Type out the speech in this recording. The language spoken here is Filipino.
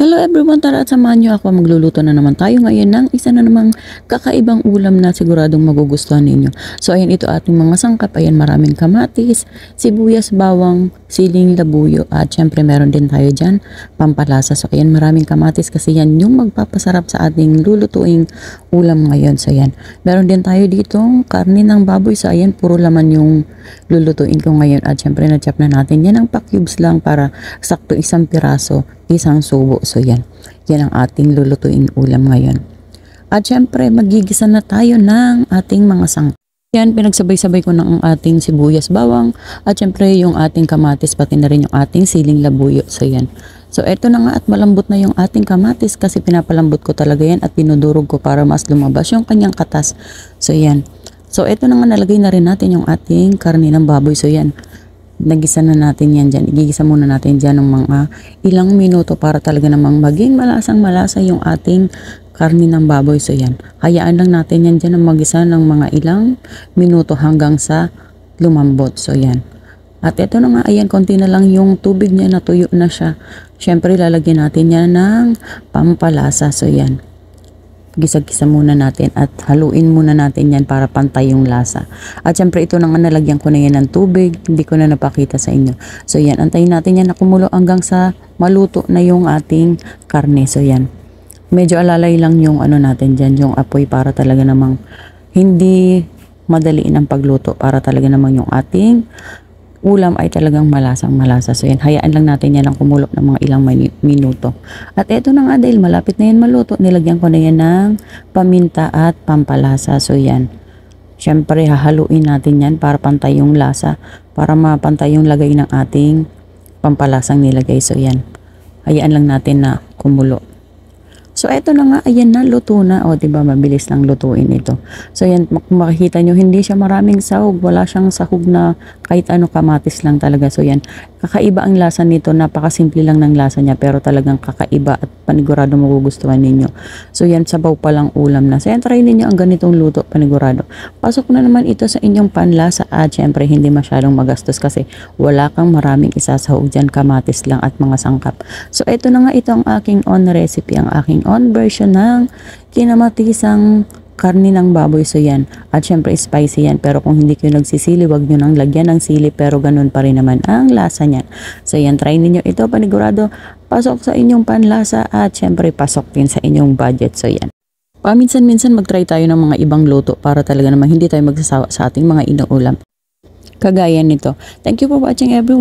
Hello everyone, tara at samahan niyo ako. Magluluto na naman tayo ngayon ng isa na namang kakaibang ulam na siguradong magugustuhan ninyo. So ayan, ito ating mga sangkap. Ayan, maraming kamatis, sibuyas, bawang, siling, labuyo at syempre meron din tayo dyan pampalasa. So ayan, maraming kamatis kasi yan yung magpapasarap sa ating lulutuing ulam ngayon. So ayan, meron din tayo ditong karne ng baboy. So ayan, puro laman yung lulutuin ko ngayon at syempre na-chop na natin yan ng pa-cubes lang para sakto isang piraso, isang subo. So yan ang ating lulutuin ulam ngayon. At syempre magigisa na tayo ng ating mga sangkap. Yan, pinagsabay-sabay ko ng ating sibuyas, bawang at syempre yung ating kamatis, pati na rin yung ating siling, labuyo. So yan. So eto na nga at malambot na yung ating kamatis kasi pinapalambot ko talaga yan at pinudurog ko para mas lumabas yung kanyang katas. So yan. So eto na nga, nalagay na rin natin yung ating karne ng baboy. So yan, nagisa na natin yan dyan. Igigisa muna natin dyan ng mga ilang minuto para talaga namang maging malasang malasa yung ating karne ng baboy. So yan, hayaan lang natin yan dyan ng magisa ng mga ilang minuto hanggang sa lumambot. So yan. At ito na nga, ayan, konti na lang yung tubig niya, natuyo na siya. Syempre lalagyan natin yan ng pampalasa. So yan, gisa-gisa muna natin at haluin muna natin yan para pantay yung lasa. At syempre ito na nga, nalagyan ko na yan ng tubig, hindi ko na napakita sa inyo. So yan, antayin natin yan na kumulo hanggang sa maluto na yung ating karne. So yan, medyo alalay lang yung ano natin dyan, yung apoy para talaga namang hindi madaliin ang pagluto, para talaga namang yung ating ulam ay talagang malasang malasa. So yan, hayaan lang natin yan ang kumulok ng mga ilang minuto. At eto na nga, dahil malapit na yan maluto, nilagyan ko na yan ng paminta at pampalasa. So yan, syempre hahaluin natin yan para pantay yung lasa, para mapantay yung lagay ng ating pampalasang nilagay. So yan, hayaan lang natin na kumulo. So eto na nga, ayan na, luto na. O diba, mabilis lang lutuin ito. So yan, kung makikita nyo, hindi siya maraming sahog. Wala siyang sahog na kahit ano, kamatis lang talaga. So yan, kakaiba ang lasa nito. Napakasimple lang ng lasa niya, pero talagang kakaiba at panigurado magugustuhan ninyo. So yan, sabaw palang ulam na. So yan, try ninyo ang ganitong luto, panigurado. Pasok na naman ito sa inyong panlasa at syempre hindi masyadong magastos kasi wala kang maraming isasahog dyan, kamatis lang at mga sangkap. So eto na nga, ito ang aking own recipe, ang aking own version ng kinamatisang karne ng baboy. So yan, at syempre spicy yan, pero kung hindi kayo nagsisili, wag nyo nang lagyan ng sili, pero ganun pa rin naman ang lasa niyan. So yan, try ninyo ito, panigurado pasok sa inyong panlasa at syempre pasok din sa inyong budget. So yan, paminsan-minsan mag-try tayo ng mga ibang luto para talaga naman hindi tayo magsasawa sa ating mga inuulam kagaya nito. Thank you for watching everyone.